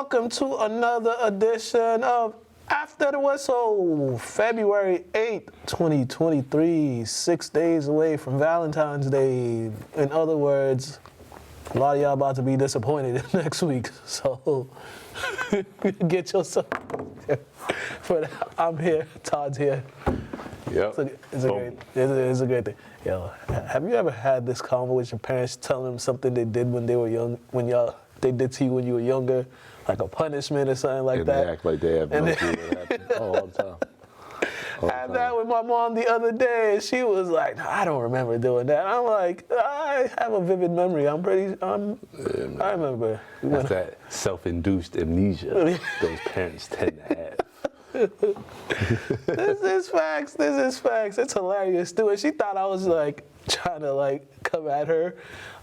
welcome to another edition of After the Whistle, February 8th, 2023, 6 days away from Valentine's Day. In other words, a lot of y'all about to be disappointed next week, so get yourself for that. I'm here, Todd's here. Yep. It's a great thing. Yo, have you ever had this convo with your parents telling them something they did when they were young, they did to you when you were younger, like a punishment or something like that? They act like they have no clue what happened. All the time. I had that with my mom the other day. She was like, I don't remember doing that. I'm like, I have a vivid memory. I remember. That's that self-induced amnesia those parents tend to have. This is facts. It's hilarious, too. And she thought I was like trying to come at her.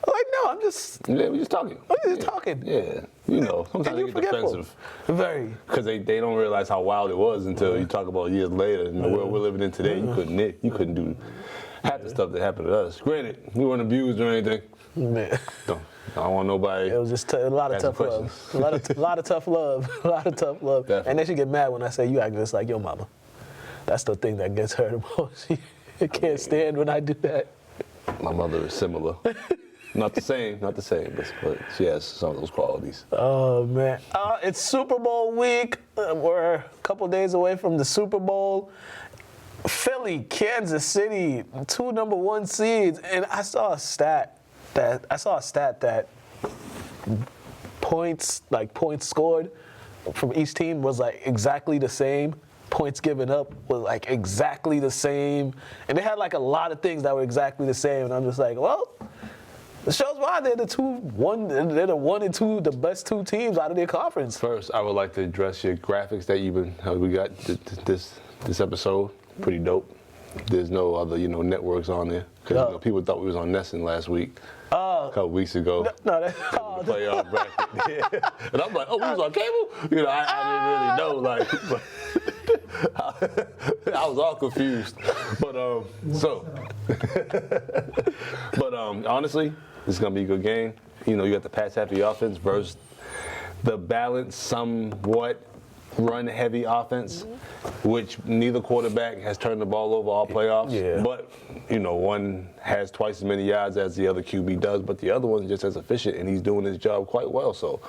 I'm like, no, I'm just. Yeah, we're just talking. Talking. Yeah, you know, sometimes they get defensive. Very. Because they don't realize how wild it was until you talk about years later. In the world we're living in today, you couldn't do half the stuff that happened to us. Granted, we weren't abused or anything. Man. I don't want nobody. It was just a lot of tough love. A lot of tough love. A lot of tough love. Definitely. And then she get mad when I say you act just like your mama. That's the thing that gets her the most. She can't stand when I do that. My mother is similar. Not the same, but she has some of those qualities. Oh, man. It's Super Bowl week. We're a couple days away from the Super Bowl. Philly, Kansas City, 2 number 1 seeds. And I saw a stat that points scored from each team was like exactly the same. Points given up was like exactly the same. And they had like a lot of things that were exactly the same. And I'm just like, well, it shows why they're the 1 and 2, the best 2 teams out of their conference. First, I would like to address your graphics that we got this episode. Pretty dope. There's no other, networks on there. Because people thought we was on Nesson last week. A couple weeks ago. No, that's the playoff bracket. Yeah. And I'm like, we was on cable? I didn't really know, but I was all confused. But honestly, this is gonna be a good game. You got the pass happy offense versus the balanced, somewhat run-heavy offense, which neither quarterback has turned the ball over all playoffs. Yeah. But, one has twice as many yards as the other QB does, but the other one's just as efficient, and he's doing his job quite well. So,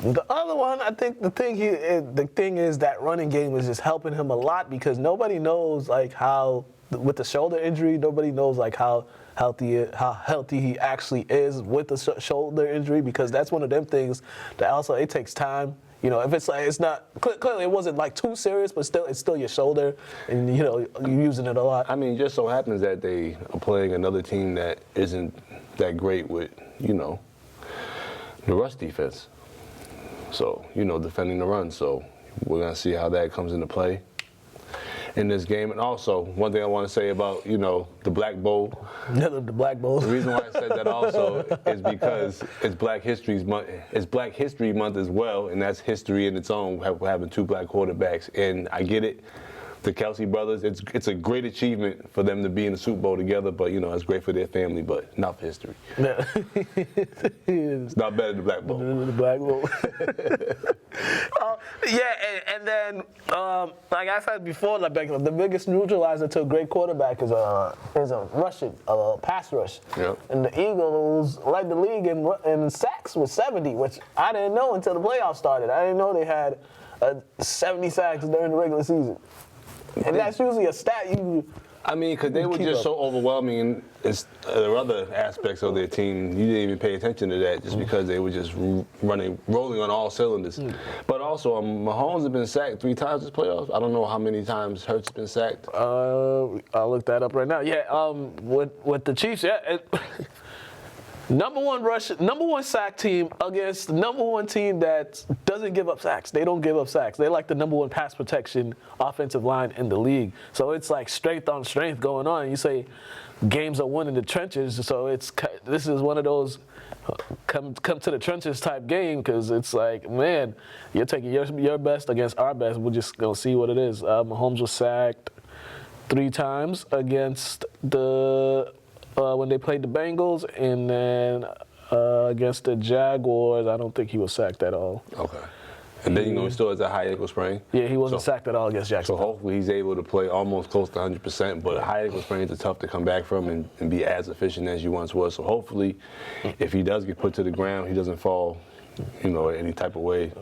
the other one, I think the thing is that running game is just helping him a lot because nobody knows how with the shoulder injury, nobody knows how healthy he actually is with the shoulder injury because that's one of them things that also it takes time. If it's not clearly it wasn't too serious, but still it's still your shoulder, and you're using it a lot. I mean, it just so happens that they are playing another team that isn't that great with the rush defense. So defending the run. So we're gonna see how that comes into play in this game. And also, one thing I want to say about, the Black Bowl. The Black Bowl. The reason why I said that also is because it's Black History Month. It's Black History Month as well, and that's history in its own, having 2 black quarterbacks. And I get it. The Kelsey brothers, it's a great achievement for them to be in the Super Bowl together, but, it's great for their family, but not for history. Yeah. It's not better than the Black Bowl. The Black Bowl. And then, like I said before, the biggest neutralizer to a great quarterback is a pass rush. Yep. And the Eagles led the league in sacks with 70, which I didn't know until the playoffs started. I didn't know they had 70 sacks during the regular season. And that's usually a stat because they were just so overwhelming in the other aspects of their team. You didn't even pay attention to that just because they were just rolling on all cylinders. But also, Mahomes has been sacked 3 times this playoffs. I don't know how many times Hurts has been sacked. I'll look that up right now. Yeah, with the Chiefs, number 1 sack team against the number 1 team that doesn't give up sacks. They don't give up sacks. They like the number 1 pass protection offensive line in the league. So it's like strength on strength going on. You say games are won in the trenches. So this is one of those come to the trenches type game because it's like, man, you're taking your best against our best. We're just gonna see what it is. Mahomes was sacked 3 times against when they played the Bengals, and then against the Jaguars, I don't think he was sacked at all. Okay. And then, he still has a high ankle sprain. Yeah, he wasn't sacked at all against So Jacksonville. hopefully he's able to play almost close to 100%, but high ankle sprains are tough to come back from and be as efficient as you once was. So hopefully, if he does get put to the ground, he doesn't fall, any type of way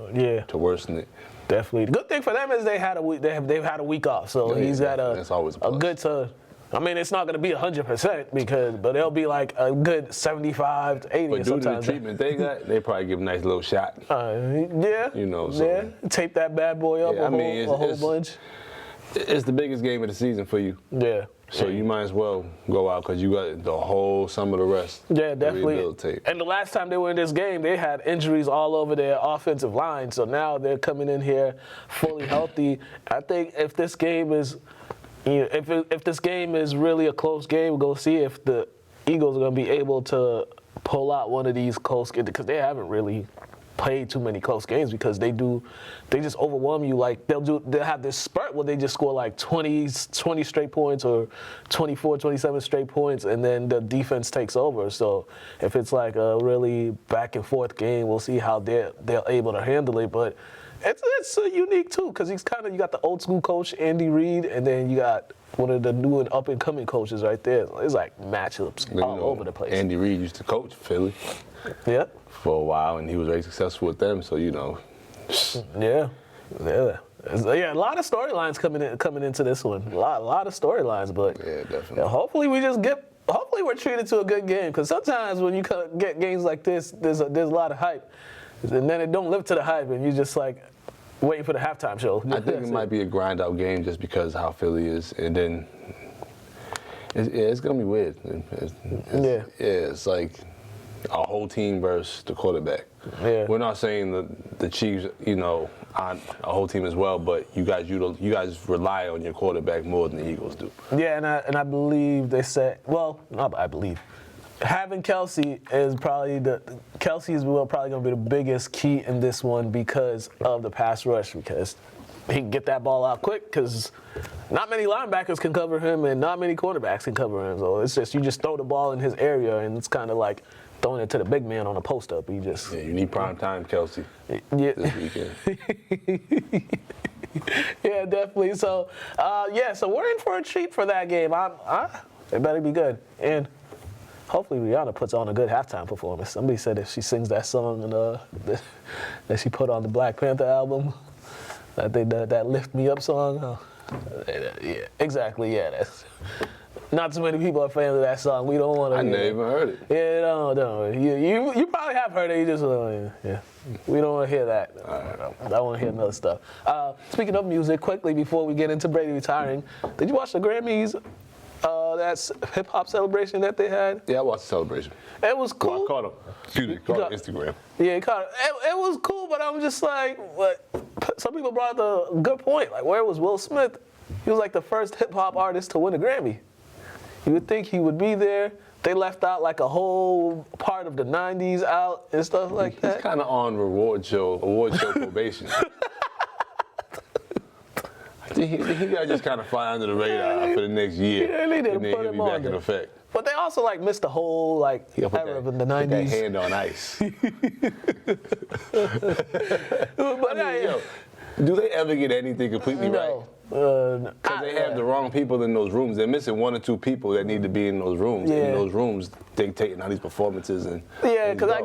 to worsen it. Definitely. The good thing for them is they've had a week off, so he's got that's always a plus. good I mean, it's not going to be 100% but it'll be like a good 75 to 80 But due to the sometimes. treatment they got, they probably give a nice little shot. Tape that bad boy up a whole bunch. It's the biggest game of the season for you. Yeah. So you might as well go out because you got the whole summer to rest. Yeah, definitely. Rehabilitate. And the last time they were in this game, they had injuries all over their offensive line. So now they're coming in here fully healthy. I think if this game is, if this game is really a close game, we'll go see if the Eagles are going to be able to pull out one of these close games because they haven't really played too many close games because they just overwhelm you. Like they'll have this spurt where they just score like 20 straight points or 24, 27 straight points, and then the defense takes over. So if it's like a really back and forth game, we'll see how they're able to handle it. But it's unique too because you got the old school coach Andy Reid, and then you got one of the new and up and coming coaches right there. So it's like matchups all over the place. Andy Reid used to coach Philly. Yeah. For a while, and he was very successful with them. So Yeah. A lot of storylines coming into this one. A lot of storylines, but yeah, definitely. Hopefully we're treated to a good game because sometimes when you get games like this, there's a lot of hype, and then it don't live to the hype, and you just like waiting for the halftime show. I think it might be a grind out game just because how Philly is, and then it's gonna be weird. It's like a whole team versus the quarterback. Yeah. We're not saying the Chiefs, on a whole team as well, but you guys rely on your quarterback more than the Eagles do. Yeah, and I believe they said, having Kelsey is probably probably going to be the biggest key in this one because of the pass rush, because he can get that ball out quick because not many linebackers can cover him and not many quarterbacks can cover him. So it's just you just throw the ball in his area and it's kind of like throwing it to the big man on a post up. You need prime time Kelsey. Yeah. This weekend. Yeah, definitely. So so we're in for a treat for that game. It better be good. And hopefully Rihanna puts on a good halftime performance. Somebody said if she sings that song that she put on the Black Panther album, that Lift Me Up song. Yeah, exactly. Yeah, that's not too many people are fans of that song. We don't want to. I never even heard it. Yeah, no. You probably have heard it. You just we don't want to hear that. I want to hear another stuff. Speaking of music, quickly before we get into Brady retiring, did you watch the Grammys? That's hip hop celebration that they had. Yeah, I watched the celebration. It was cool. Well, I caught him. Excuse me, caught Instagram. Yeah, caught it. It was cool, but I'm just like, what? Some people brought up a good point. Like, where was Will Smith? He was like the first hip hop artist to win a Grammy. You would think he would be there. They left out like a whole part of the 90s out and stuff like that. He's kind of on award show probation. He got to just kind of fly under the radar for the next year. Yeah, they didn't and then put he'll him be on back in there. effect. But they also like missed the whole era of the 90s. Put that hand on ice. Do they ever get anything completely right? Because they have the wrong people in those rooms. They're missing one or two people that need to be in those rooms. Yeah. In those rooms, dictating how these performances and because I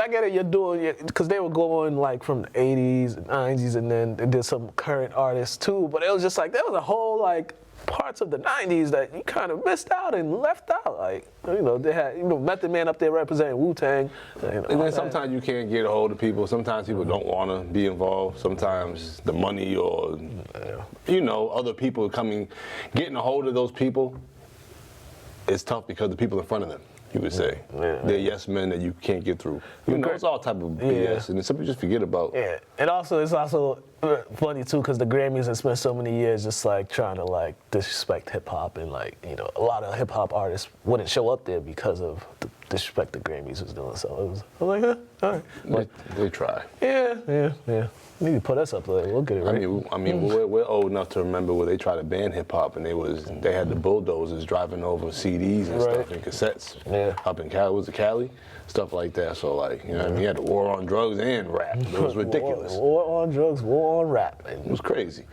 get it. You're doing because they were going like from the 80s, 90s, and then they did some current artists too. But it was just like there was a whole like parts of the 90s that you kind of missed out and left out. Like they had Method Man up there representing Wu-Tang. And then sometimes you can't get a hold of people. Sometimes people don't want to be involved. Sometimes the money or other people getting a hold of those people is tough because the people in front of them, you would say. Yeah. They're yes men that you can't get through. It's all type of BS, and some people just forget about. Yeah, and it's also funny too because the Grammys have spent so many years just like trying to like disrespect hip hop and like a lot of hip hop artists wouldn't show up there because of disrespect the Grammys was doing. So it was, I was like, all right. But, They try. yeah. Need to put us up there. We'll get it right. I mean, we're old enough to remember where they tried to ban hip hop, and they had the bulldozers driving over CDs and stuff and cassettes. Yeah. Up in Cali, was it Cali? Stuff like that. So like, you know, what I mean, you had the war on drugs and rap. It was ridiculous. War on drugs, war on rap. It was crazy.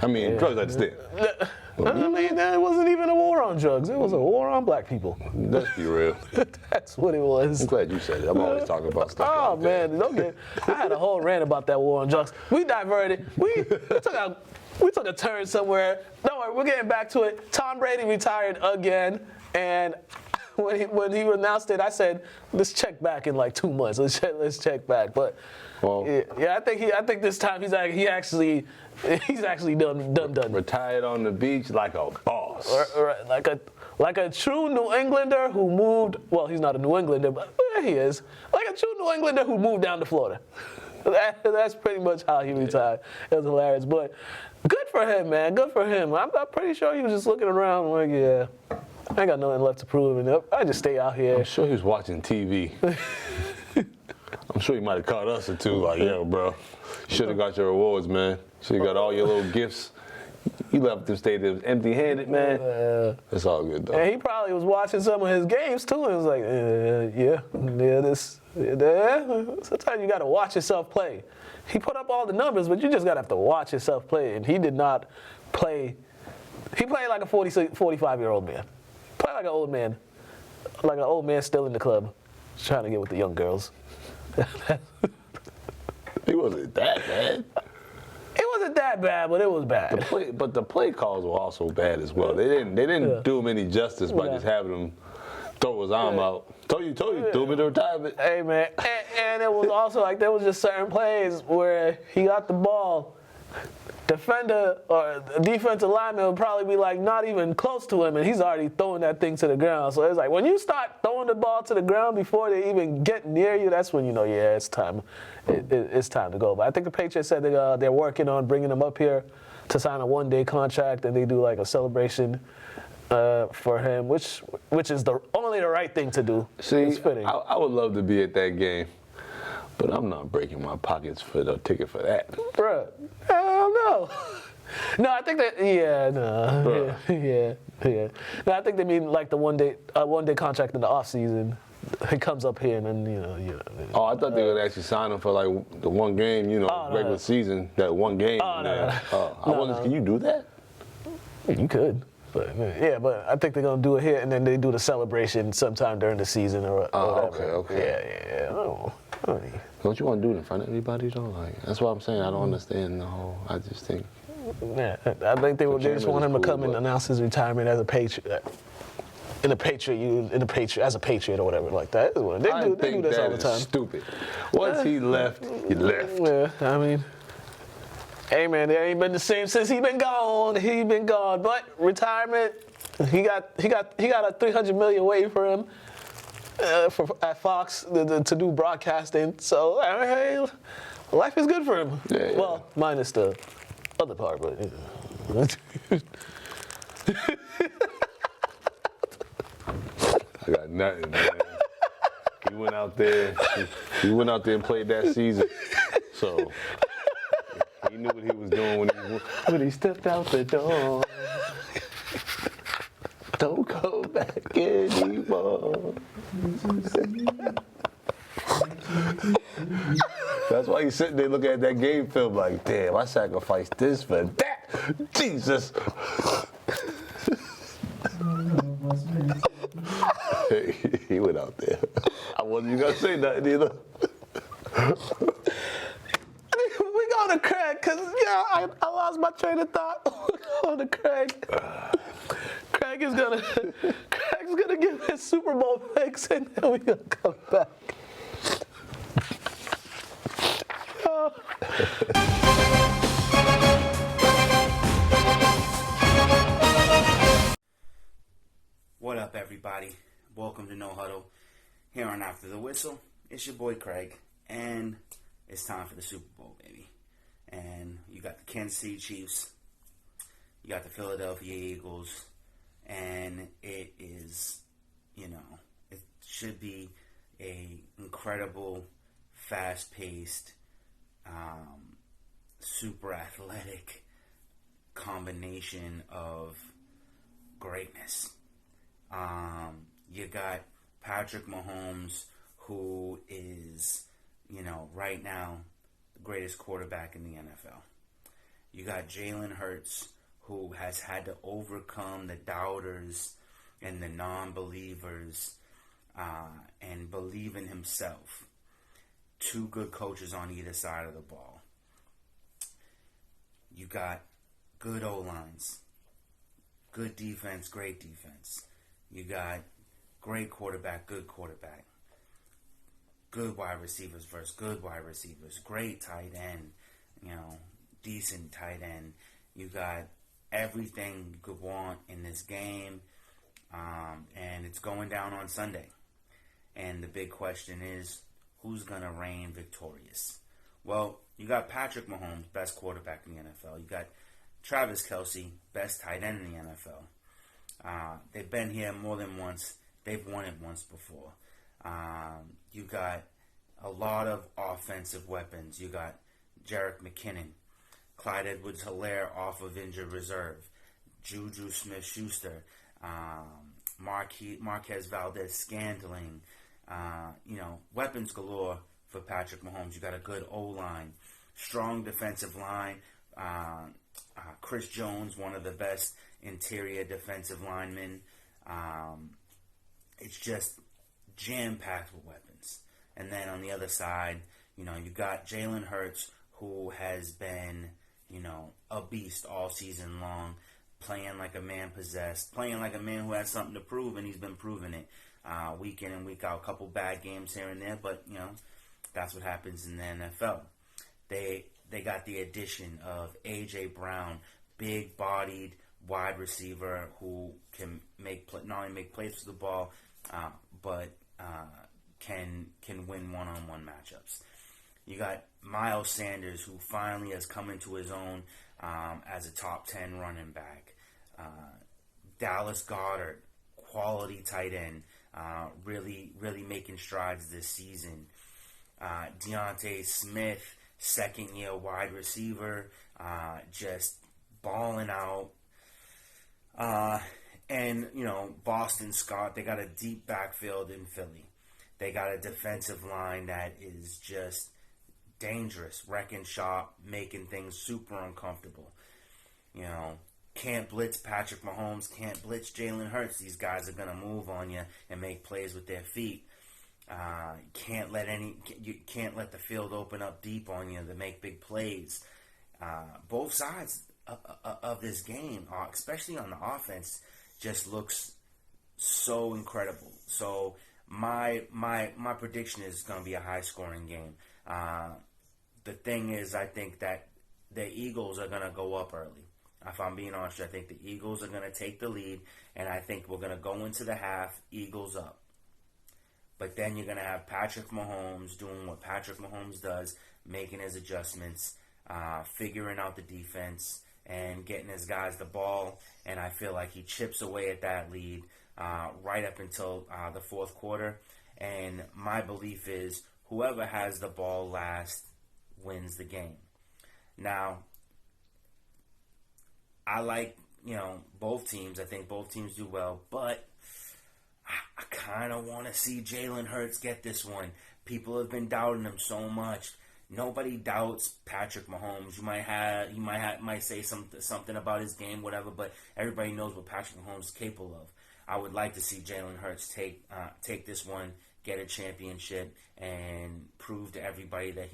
I mean, drugs I understand. I mean, it wasn't even a war on drugs. It was a war on black people. Let's be real. That's what it was. I'm glad you said it. I'm always talking about stuff Oh like that. man, I had a whole rant about that war on drugs. We diverted. We took a turn somewhere. Don't worry, we're getting back to it. Tom Brady retired again, and when he announced it, I said, let's check back in like 2 months. Let's check back. But Well, yeah, I think this time he's actually done. Retired on the beach like a boss. Like a true New Englander who moved. Well, he's not a New Englander, but he is. Like a true New Englander who moved down to Florida. That's pretty much how he retired. It was hilarious, but good for him, man. Good for him. I'm pretty sure he was just looking around like, yeah, I ain't got nothing left to prove, and I just stay out here. I'm sure he was watching TV. I'm sure he might have caught us or two. Like, yo, bro, you should have got your rewards, man. Should have got all your little gifts. You left the stadium empty-handed, man. It's all good, though. And he probably was watching some of his games, too, and was like, sometimes you got to watch yourself play. He put up all the numbers, but you just got to have to watch yourself play. And he did not play. He played like a 45-year-old man. Played like an old man. Like an old man still in the club, trying to get with the young girls. He wasn't that bad. It wasn't that bad, but it was bad. But the play calls were also bad as well. They didn't do him any justice by just having him throw his arm out. Told you, threw him into retirement. Hey, man. And it was also like there was just certain plays where he got the ball. Defender or defensive lineman would probably be like not even close to him, and he's already throwing that thing to the ground. So it's like when you start throwing the ball to the ground before they even get near you, that's when you know, yeah, it's time. It's time to go. But I think the Patriots said they're working on bringing him up here to sign a one-day contract, and they do like a celebration for him, which is only the right thing to do. See, it's fitting. I would love to be at that game, but I'm not breaking my pockets for the ticket for that. Bruh, hell no. No, I think that, yeah. No, I think they mean like the one-day contract in the off season. He comes up here and then, Oh, I thought they would actually sign him for like the one game, regular season, that one game. Can you do that? You could. But but I think they're gonna do it here, and then they do the celebration sometime during the season or whatever. Okay. Yeah. Don't you want to do it in front of everybody though? Like that's what I'm saying. I don't understand the whole. I just think. Yeah, I think they just want him to come and announce his retirement as a Patriot. As a Patriot or whatever like that. They do this all the time. Stupid. Once he left, he left. Yeah, I mean. Hey man, they ain't been the same since he been gone. But retirement, he got a $300 million waiting for him at Fox to do broadcasting. So hey, life is good for him. Yeah. Well, minus the other part, but. I got nothing, man. He went out there and played that season. So. He knew what he was doing when he stepped out the door. Don't go back anymore. That's why he's sitting there looking at that game film like, damn, I sacrificed this for that. Jesus. He went out there. I wasn't even going to say nothing either. We go to Craig, because I lost my train of thought. We go to Craig. Craig's gonna give his Super Bowl picks, and then we're gonna come back. What up, everybody? Welcome to No Huddle. Here on After the Whistle, it's your boy Craig, and it's time for the Super Bowl, baby. And you got the Kansas City Chiefs, you got the Philadelphia Eagles, and it is, it should be a incredible, fast-paced, super athletic combination of greatness. You got Patrick Mahomes, who is, right now the greatest quarterback in the NFL. You got Jalen Hurts, who has had to overcome the doubters and the non-believers and believe in himself. Two good coaches on either side of the ball. You got good O-lines, good defense, great defense. You got great quarterback, good quarterback. Good wide receivers versus good wide receivers. Great tight end, decent tight end. You got everything you could want in this game, and it's going down on Sunday. And the big question is, who's going to reign victorious? Well, you got Patrick Mahomes, best quarterback in the NFL. You got Travis Kelce, best tight end in the NFL. They've been here more than once. They've won it once before. You got a lot of offensive weapons. You got Jerick McKinnon, Clyde Edwards-Helaire off of injured reserve, Juju Smith-Schuster, Marquez Valdez-Scantling. Weapons galore for Patrick Mahomes. You got a good O-line, strong defensive line. Chris Jones, one of the best interior defensive linemen. It's just jam-packed with weapons. And then on the other side, you got Jalen Hurts, who has been, a beast all season long, playing like a man possessed, playing like a man who has something to prove, and he's been proving it week in and week out. A couple bad games here and there, but, that's what happens in the NFL. They got the addition of A.J. Brown, big-bodied wide receiver who can not only make plays with the ball, but can win one-on-one matchups. You got Miles Sanders, who finally has come into his own as a top 10 running back. Dallas Goedert, quality tight end, really making strides this season. Deontay Smith, second-year wide receiver, just balling out. And, Boston Scott, they got a deep backfield in Philly. They got a defensive line that is just dangerous, wrecking shop, making things super uncomfortable. Can't blitz Patrick Mahomes, can't blitz Jalen Hurts. These guys are going to move on you and make plays with their feet. You can't let the field open up deep on you to make big plays. Both sides of this game, especially on the offense, just looks so incredible. So my prediction is going to be a high scoring game. The thing is, I think that the Eagles are going to go up early. If I'm being honest, I think the Eagles are going to take the lead, and I think we're going to go into the half, Eagles up. But then you're going to have Patrick Mahomes doing what Patrick Mahomes does, making his adjustments, figuring out the defense, and getting his guys the ball. And I feel like he chips away at that lead right up until the fourth quarter. And my belief is whoever has the ball last wins the game. Now, I like, both teams. I think both teams do well, but I kind of want to see Jalen Hurts get this one. People have been doubting him so much. Nobody doubts Patrick Mahomes. You might say something about his game, whatever, but everybody knows what Patrick Mahomes is capable of. I would like to see Jalen Hurts take this one, get a championship, and prove to everybody that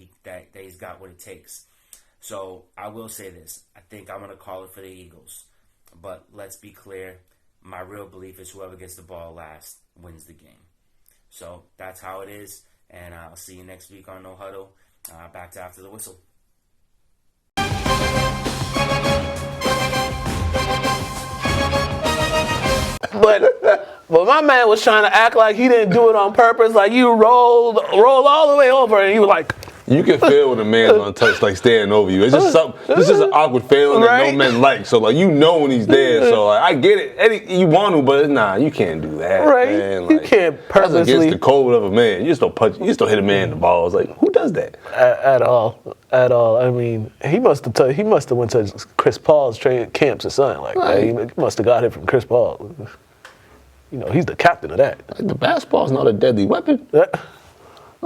he's got what it takes. So I will say this. I think I'm going to call it for the Eagles. But let's be clear. My real belief is whoever gets the ball last wins the game. So that's how it is. And I'll see you next week on No Huddle. Back to After the Whistle. But my man was trying to act like he didn't do it on purpose. Like you rolled all the way over, and he was like, You can feel when a man's untouched, like standing over you. It's just something. This is an awkward feeling that no men like. So like when he's there. So like I get it. You want to, but nah, you can't do that. Right. Man. You can't purposely. That's against the code of a man. You just don't punch. You just don't hit a man in the balls. Like who does that? At all. I mean, he must have went to Chris Paul's training camps or something like that. He must have got it from Chris Paul. You know, he's the captain of that. Like, the basketball's not a deadly weapon. Like,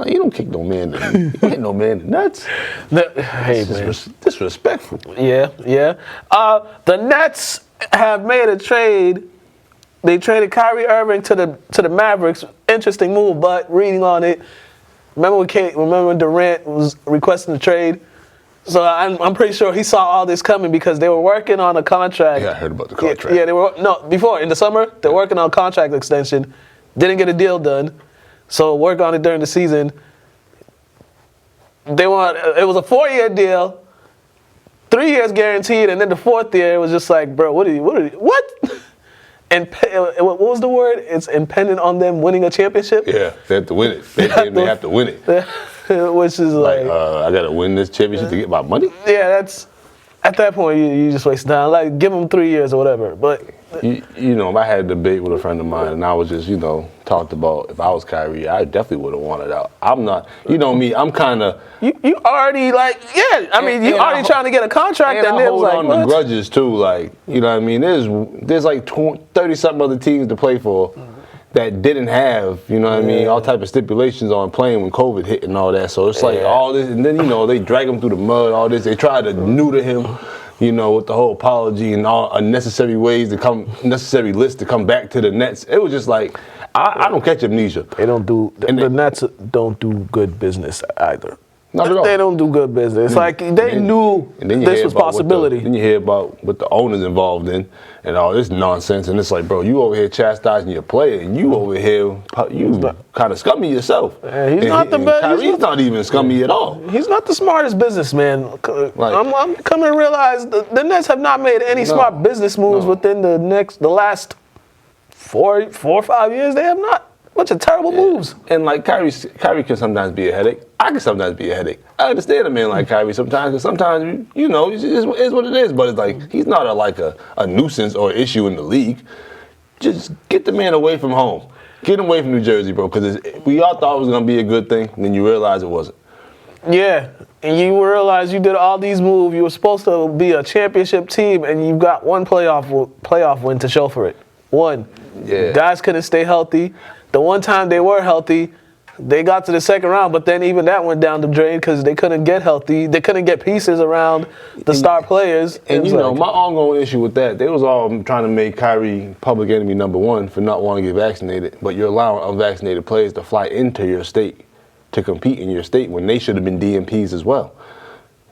you don't kick no man. You don't hit no man in the nuts. Hey, man. Disrespectful. Yeah. The Nets have made a trade. They traded Kyrie Irving to the Mavericks. Interesting move, but reading on it, remember when Durant was requesting the trade? So I'm pretty sure he saw all this coming because they were working on a contract. Yeah, I heard about the contract. Yeah, before in the summer they're working on a contract extension. Didn't get a deal done, so work on it during the season. It was a 4-year deal, 3 years guaranteed, and then the 4th year it was just like, bro, what? And what was the word? It's impendent on them winning a championship. Yeah, they have to win it. They have to win it. Which is like I gotta win this championship to get my money. Yeah, that's at that point you just waste time. Like give them 3 years or whatever. But you know, I had a debate with a friend of mine, and I was just talked about if I was Kyrie, I definitely would have wanted out. I'm not. You know me. I'm kind of. You already like I mean you already trying to get a contract and I hold like, on to grudges too. Like you know what I mean. There's like 30 something other teams to play for. That didn't have, you know what I mean, all type of stipulations on playing when COVID hit and all that. So it's like all this, and then, they drag him through the mud, all this. They try to neuter him, with the whole apology and all unnecessary necessary lists to come back to the Nets. It was just like, I don't catch amnesia. They don't do, the Nets don't do good business either. Not at all. They don't do good business. It's like they knew this was a possibility. Then you hear about what the owners involved in and all this nonsense. And it's like, bro, you over here chastising your player, and you over here, you kind of scummy yourself. He's not the best. Kyrie's not even scummy at all. He's not the smartest businessman. I'm coming to realize the Nets have not made any smart business moves within the last 4 or 5 years. They have not. Bunch of terrible moves. And like Kyrie can sometimes be a headache. I can sometimes be a headache. I understand a man like Kyrie sometimes, because sometimes, it's what it is. But it's like, he's not a nuisance or issue in the league. Just get the man away from home. Get him away from New Jersey, bro, because we all thought it was going to be a good thing, and then you realize it wasn't. Yeah, and you realize you did all these moves. You were supposed to be a championship team, and you got one playoff win to show for it. One. Yeah. Guys couldn't stay healthy. The one time they were healthy, they got to the second round, but then even that went down the drain because they couldn't get healthy. They couldn't get pieces around the star players. And my ongoing issue with that, they was all trying to make Kyrie public enemy number one for not wanting to get vaccinated, but you're allowing unvaccinated players to fly into your state to compete in your state when they should have been DMPs as well.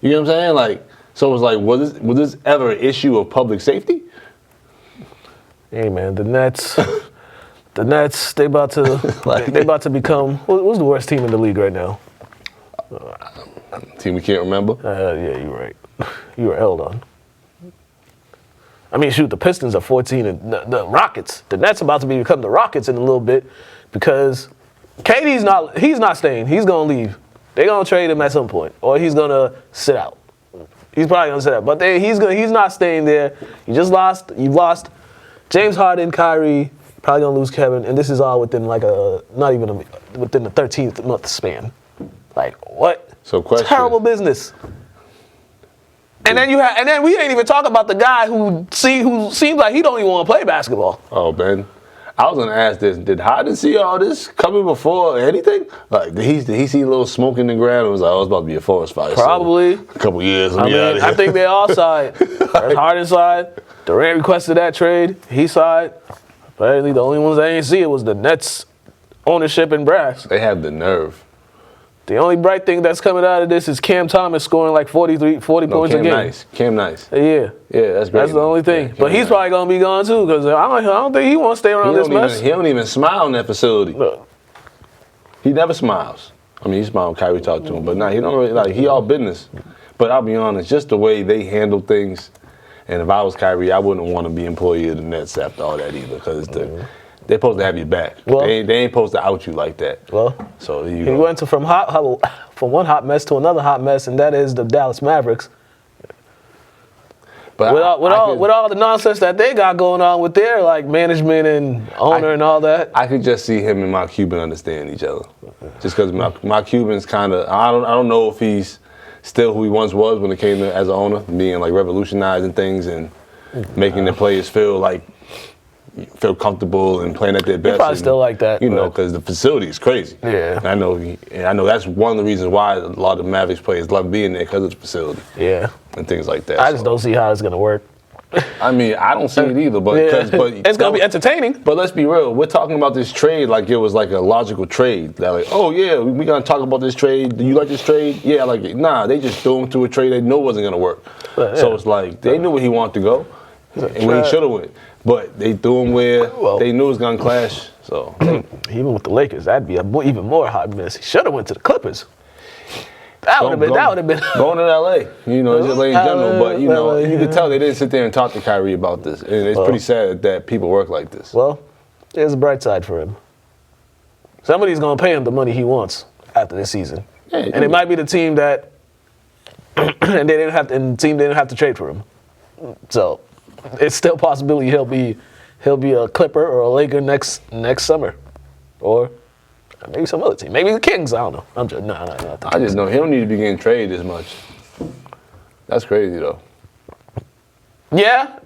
You know what I'm saying? Like, so it was like, was this ever an issue of public safety? Hey man, the Nets, they about to become. What's the worst team in the league right now? Team we can't remember. Yeah, you're right. You were held on. I mean, shoot, the Pistons are 14, and the Rockets. The Nets about to become the Rockets in a little bit because KD's not. He's not staying. He's gonna leave. They're gonna trade him at some point, or he's gonna sit out. He's probably gonna sit out, but he's not staying there. You've lost. James Harden, Kyrie, probably gonna lose Kevin, and this is all within within the 13th month span. Like what? So question. Terrible business. And then we ain't even talk about the guy who seems like he don't even want to play basketball. Oh man, I was gonna ask this: did Harden see all this coming before anything? Like did he see a little smoke in the ground and was like, "Oh, it's about to be a forest fire"? Probably. So, a couple years. I think they all side. Harden side. Durant requested that trade. He side. Apparently, the only ones that ain't see it was the Nets ownership and brass. They have the nerve. The only bright thing that's coming out of this is Cam Thomas scoring like 40 points a game. Cam Nice. Yeah. Yeah, that's great. That's the only thing. Yeah, but he's probably going to be gone too because I don't think he wants to stay around this mess. He don't even smile in that facility. No. He never smiles. I mean, he smiled when Kyrie talked to him, but he don't really, he all business. But I'll be honest, just the way they handle things, and if I was Kyrie, I wouldn't want to be employee of the Nets after all that either because they're supposed to have your back. Well, they ain't supposed to out you like that. Well, so he went from from one hot mess to another hot mess, and that is the Dallas Mavericks. But With all the nonsense that they got going on with their like management and owner and all that, I could just see him and Mark Cuban understand each other. Just because Mark Cuban's kind of, I don't know if he's still who he once was when it came to as an owner, being like revolutionizing things and making the players feel comfortable and playing at their best. He probably still like that, you know, because the facility is crazy. Yeah, and I know that's one of the reasons why a lot of the Mavericks players love being there because of the facility. Yeah, and things like that. I just don't see how it's gonna work. I mean, I don't see it either, but it's gonna be entertaining. But let's be real, we're talking about this trade like it was like a logical trade. They're like, oh yeah, we're gonna talk about this trade. Do you like this trade? Yeah, I like it. Nah, they just threw him to a trade they knew wasn't gonna work. So it's like they knew where he wanted to go and where he should have went. But they threw him where they knew it was gonna clash. So even with the Lakers, that'd be even more hot mess. He should have went to the Clippers. That would have been going to LA. You know, just LA in general. But you know, you could tell they didn't sit there and talk to Kyrie about this, and it's pretty sad that people work like this. Well, there's a bright side for him. Somebody's gonna pay him the money he wants after this season, and it might be the team that, and the team didn't have to trade for him. So it's still a possibility he'll be a Clipper or a Laker next summer, or maybe some other team. Maybe the Kings. I don't know. I'm just I just know he don't need to be getting traded as much. That's crazy though. Yeah.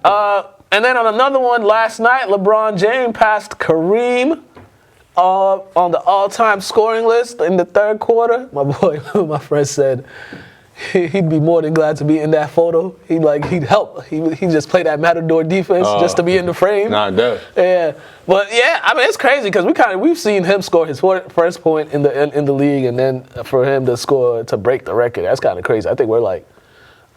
And then on another one last night, LeBron James passed Kareem on the all-time scoring list in the third quarter. My friend said he'd be more than glad to be in that photo. He'd help. He just play that Matador defense just to be in the frame. Nah, duh. Yeah, but yeah, I mean it's crazy because we've seen him score his first point in the league, and then for him to break the record, that's kind of crazy. I think we're like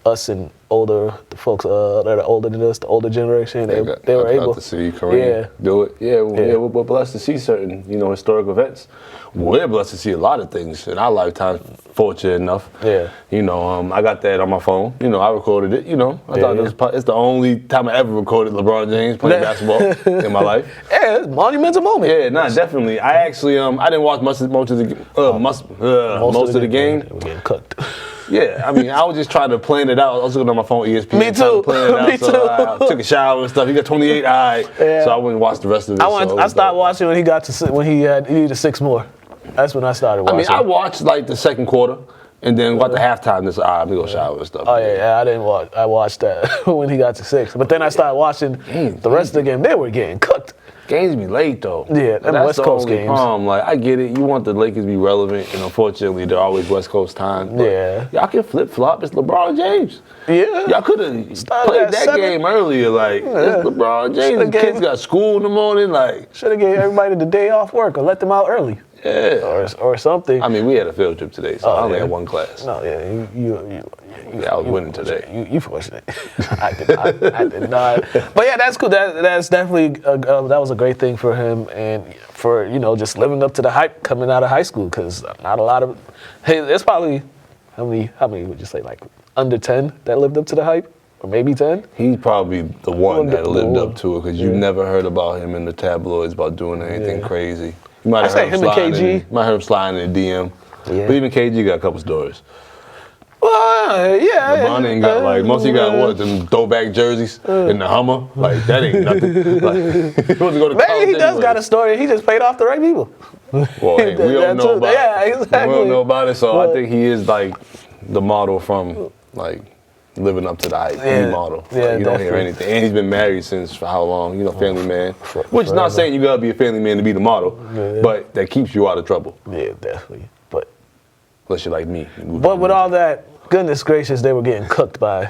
us and the folks that are older than us, the older generation. They were able to see Kareem do it. Yeah, we're blessed to see certain historic events. We're blessed to see a lot of things in our lifetime. Fortunate enough. Yeah. I got that on my phone. I recorded it. I thought it's the only time I ever recorded LeBron James playing basketball in my life. Yeah, it's a monumental moment. Yeah, definitely. I actually I didn't watch most of the game. We're getting cooked. Yeah, I mean, I was just trying to plan it out. I was looking on my phone, ESPN. Me too. Me too. I took a shower and stuff. He got 28. All right. Yeah. So I wouldn't watch the rest of it. I started watching when he needed 6 more. That's when I started watching. I mean, I watched like the second quarter, and then got the halftime. This let me go shower and stuff. Oh yeah, I didn't watch. I watched that when he got to 6. But then I started watching the rest of the game. They were getting cooked. Games be late though. Yeah, that's West Coast games. Problem. Like I get it. You want the Lakers to be relevant, and unfortunately, they're always West Coast time. Yeah, y'all can flip flop. It's LeBron James. Yeah, y'all could have played that game earlier. Like it's LeBron James. The kids got school in the morning. Like should have gave everybody the day off work or let them out early. Yeah, or something. I mean, we had a field trip today, so I only had one class. No, yeah, I was winning today. You fortunate. I did not. But yeah, that's cool. That's definitely that was a great thing for him and for just living up to the hype coming out of high school because not a lot of. Hey, there's probably how many would you say like under 10 that lived up to the hype or maybe 10? He's probably the one that lived up to it because you never heard about him in the tabloids about doing anything crazy. You might have heard him sliding in the DM. Yeah. But even KG got a couple stories. Well, yeah. LeBron ain't got most he got them throwback jerseys in the Hummer. Like that ain't nothing. Maybe he does got a story. He just paid off the right people. Well, hey, we don't know about it. Yeah, exactly. We don't know about it. So I think he is like the model from living up to the hype. He model. Yeah, you don't hear anything. And he's been married since for how long? Family man. Which is not saying you gotta be a family man to be the model, but that keeps you out of trouble. Yeah, definitely. But unless you're like me. But with all that, goodness gracious, they were getting cooked by.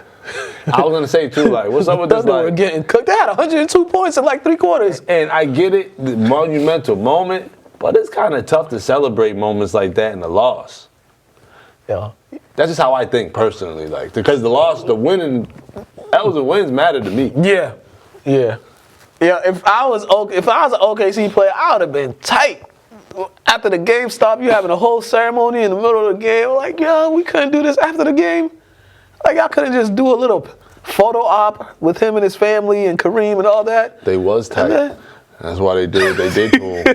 I was gonna say too, what's up with this? They were getting cooked. They had 102 points in 3 quarters. And I get it, the monumental moment, but it's kind of tough to celebrate moments like that in a loss. Yeah. That's just how I think personally, because the winning, wins matter to me. Yeah. If I was an OKC player, I would have been tight. After the game stopped, you having a whole ceremony in the middle of the game. We couldn't do this after the game. Y'all couldn't just do a little photo op with him and his family and Kareem and all that. They was tight. That's why they did what they did to him.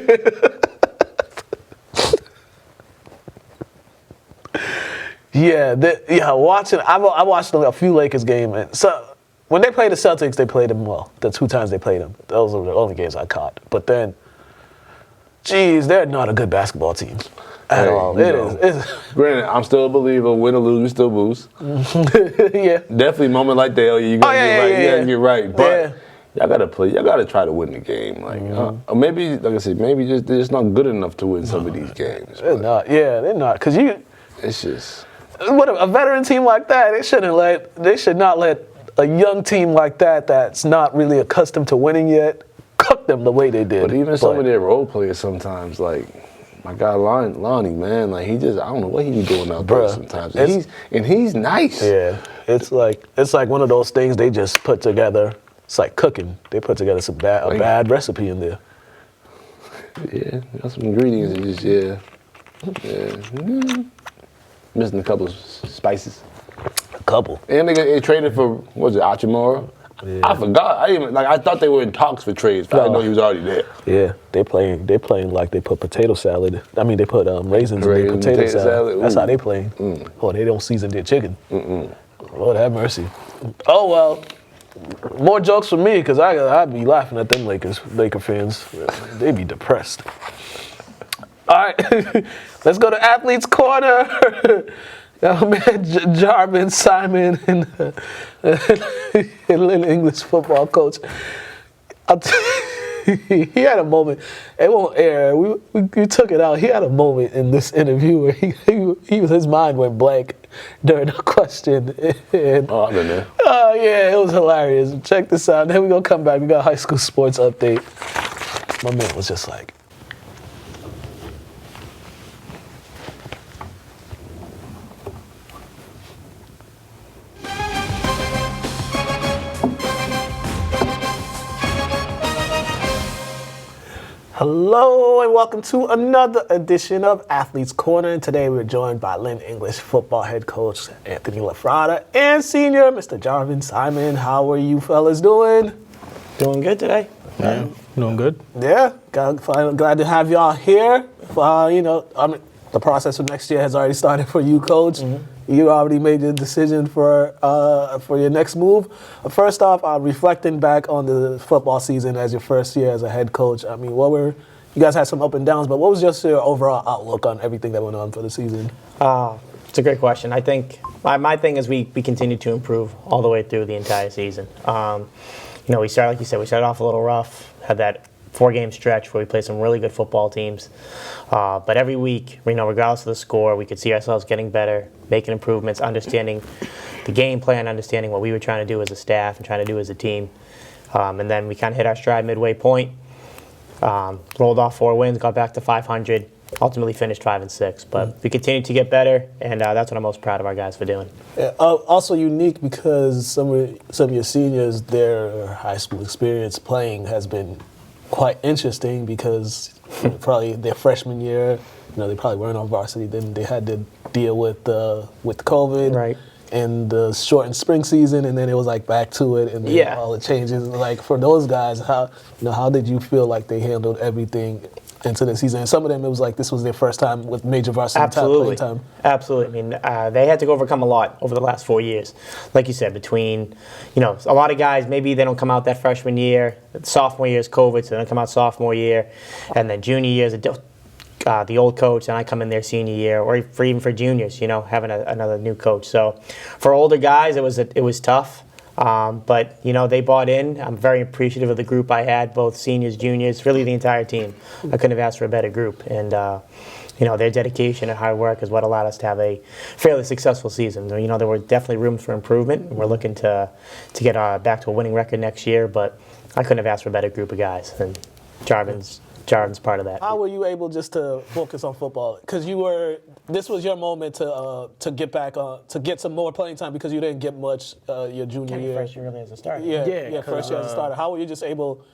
Watching. I watched a few Lakers games. And so when they played the Celtics, they played them well. The 2 times they played them, those were the only games I caught. But then, geez, they're not a good basketball team at all. It's Granted, I'm still a believer. Win or lose, we still lose. yeah. Definitely, a moment like that, you're gonna get right. You gotta get right, but. Y'all gotta play. Y'all gotta try to win the game. Like, or maybe, like I said, maybe they're just not good enough to win some of these games. They're not. Yeah, they're not. Cause it's just what a veteran team like that. They should not let a young team like that that's not really accustomed to winning yet cook them the way they did. But even some of their role players sometimes, like my guy Lonnie, man, like I don't know what he be doing out there sometimes. And he's nice. Yeah, it's like one of those things they just put together. It's like cooking. They put together a bad recipe in there. Yeah, got some ingredients and missing a couple of spices. A couple. And they traded for Achimura? Yeah. I forgot. I thought they were in talks for trades, but I didn't know he was already there. Yeah, they playing like they put potato salad. I mean, they put raisins in their potato salad. That's how they playing. Oh, they don't season their chicken. Lord have mercy. Oh well. More jokes for me, because I'd be laughing at them Laker fans. They be depressed. All right, let's go to Athletes Corner. Man, Jarvin Simon and Lynn English football coach. He had a moment. It won't air. We took it out. He had a moment in this interview where his mind went blank during the question. And, I've been there. Oh, yeah, it was hilarious. Check this out. Then we're going to come back. We got a high school sports update. My man was just like, hello and welcome to another edition of Athletes Corner. And today we're joined by Lynn English football head coach Anthony LaFratta and senior Mr. Jarvin Simon. How are you fellas doing? Doing good today. Yeah, doing good. Yeah, glad to have y'all here. The process of next year has already started for you, Coach. You already made your decision for your next move. First off, reflecting back on the football season as your first year as a head coach, I mean, you guys had some up and downs, but what was just your overall outlook on everything that went on for the season? It's a great question. I think my thing is we continue to improve all the way through the entire season. We started, like you said, we started off a little rough, had that 4-game stretch where we played some really good football teams. But every week, regardless of the score, we could see ourselves getting better, making improvements, understanding the game plan, understanding what we were trying to do as a staff and trying to do as a team. And then we kind of hit our stride midway point, rolled off 4 wins, got back to 500, ultimately finished 5-6. But we continued to get better, and that's what I'm most proud of our guys for doing. Yeah, also unique because some of your seniors, their high school experience playing has been quite interesting because probably their freshman year, they probably weren't on varsity. Then they had to deal with COVID, right, and the shortened spring season, and then it was like back to it, and then all the changes. Like for those guys, how did you feel like they handled everything into the season? And some of them, it was like this was their first time with major varsity playing time. Absolutely. I mean, they had to overcome a lot over the last 4 years. Like you said, between, a lot of guys, maybe they don't come out that freshman year. Sophomore year is COVID, so they don't come out sophomore year. And then junior year is the old coach, and I come in their senior year, or even for juniors, having another new coach. So for older guys, it was tough. But they bought in. I'm very appreciative of the group I had, both seniors, juniors, really the entire team. I couldn't have asked for a better group. And their dedication and hard work is what allowed us to have a fairly successful season. There were definitely room for improvement. We're looking to get back to a winning record next year, but I couldn't have asked for a better group of guys. And Jarvin's part of that. How were you able just to focus on football? Because this was your moment to get back on, to get some more playing time because you didn't get much your junior year. First year really as a starter. Yeah, first year as a starter. How were you just able,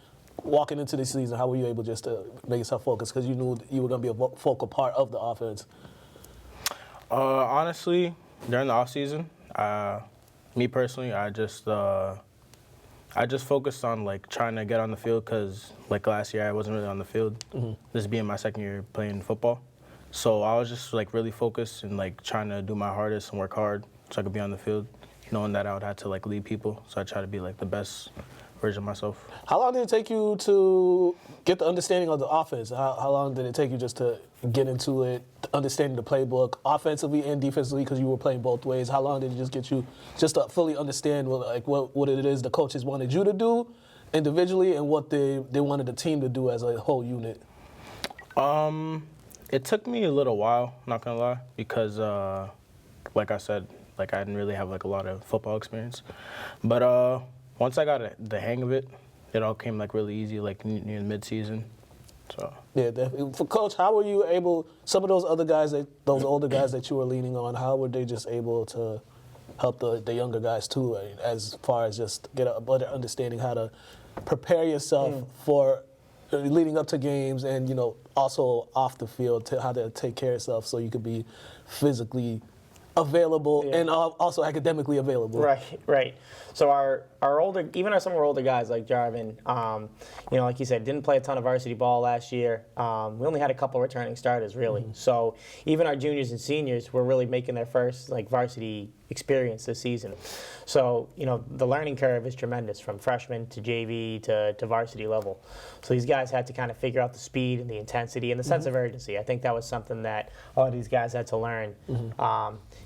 walking into the season, how were you able just to make yourself focus? Because you knew you were going to be a focal part of the offense. Honestly, during the offseason, me personally, I just focused on trying to get on the field because last year I wasn't really on the field. This being my second year playing football, So I was just like really focused and like trying to do my hardest and work hard so I could be on the field, knowing that I would have to like lead people. So I try to be like the best version of myself. How long did it take you to get the understanding of the offense? How long did it take you just to get into it, understanding the playbook, offensively and defensively, because you were playing both ways? How long did it just get you just to fully understand what it is the coaches wanted you to do individually and what they wanted the team to do as a whole unit? It took me a little while, not gonna lie, because like I said, like I didn't really have like a lot of football experience. But once I got the hang of it, it all came like really easy, like near mid-season. So yeah, definitely. For Coach, how were you able? Some of those other guys, those older guys that you were leaning on, how were they just able to help the younger guys too, as far as just get a better understanding how to prepare yourself for leading up to games, and also off the field, to how to take care of yourself so you could be physically available and also academically available. Right. So our older, even some of our older guys like Jarvin, like you said, didn't play a ton of varsity ball last year. We only had a couple returning starters, really. Mm-hmm. So even our juniors and seniors were really making their first like varsity experience this season. So the learning curve is tremendous from freshman to JV to varsity level. So these guys had to kind of figure out the speed and the intensity and the sense of urgency. I think that was something that a lot of these guys had to learn.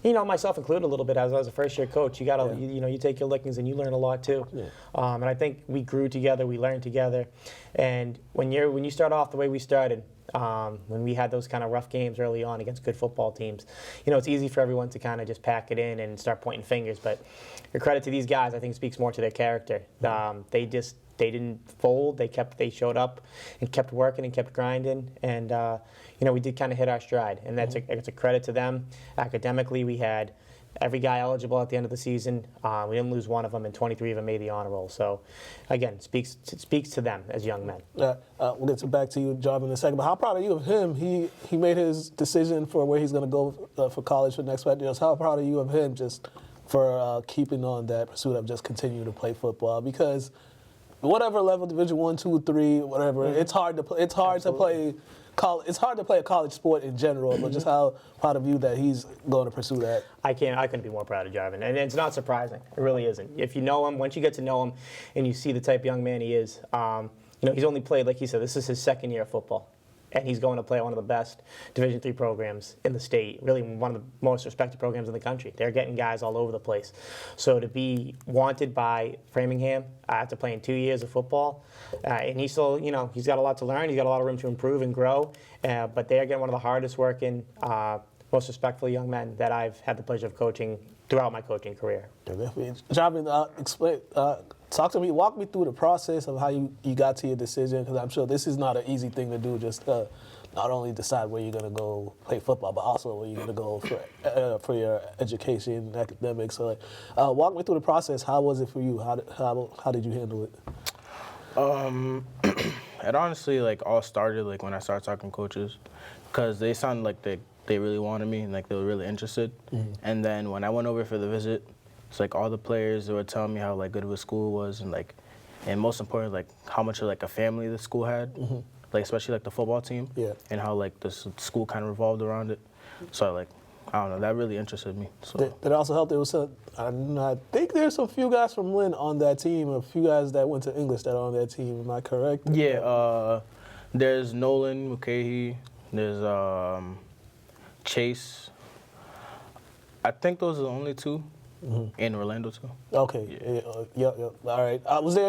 Myself included a little bit. As I was a first-year coach, you gotta, you take your lickings and you learn a lot too. Yeah. And I think we grew together, we learned together, and when you start off the way we started, when we had those kind of rough games early on against good football teams, it's easy for everyone to kind of just pack it in and start pointing fingers. But your credit to these guys, I think, speaks more to their character. They didn't fold. They showed up and kept working and kept grinding, and we did kind of hit our stride, and it's a credit to them. Academically, we had every guy eligible at the end of the season. We didn't lose one of them, and 23 of them made the honor roll. So, again, it speaks to them as young men. We'll get back to you, Jarvin, in a second. But how proud are you of him? He made his decision for where he's going to go for college for the next 5 years. How proud are you of him just for keeping on that pursuit of just continuing to play football? Because whatever level, Division 1, 2, 3, whatever, it's hard to play. It's hard to play. It's hard to play a college sport in general, but just how proud of you that he's going to pursue that. I couldn't be more proud of Jarvin, and it's not surprising. It really isn't. If you know him, once you get to know him, and you see the type of young man he is, he's only played, like he said, this is his second year of football, and he's going to play one of the best Division III programs in the state, really one of the most respected programs in the country. They're getting guys all over the place. So to be wanted by Framingham after playing 2 years of football, and he's still, he's got a lot to learn. He's got a lot of room to improve and grow. But they're getting one of the hardest working, most respectful young men that I've had the pleasure of coaching throughout my coaching career. Jarvin, talk to me, walk me through the process of how you got to your decision, because I'm sure this is not an easy thing to do, just not only decide where you're going to go play football, but also where you're going to go for your education and academics. So walk me through the process. How was it for you? How did you handle it? It honestly all started when I started talking to coaches, because they sounded like they really wanted me and they were really interested. Mm-hmm. And then when I went over for the visit, it's all the players, they were telling me how good of a school was, and most importantly how much of a family the school had, mm-hmm. Especially the football team, and how the school kind of revolved around it. So I don't know, that really interested me. So did it also help? There was I think there's a few guys from Lynn on that team, a few guys that went to English that are on that team. Am I correct? Yeah, there's Nolan Mulcahy, there's Chase. I think those are the only two. Mm-hmm. In Orlando too. Okay. Yeah. All right. Was there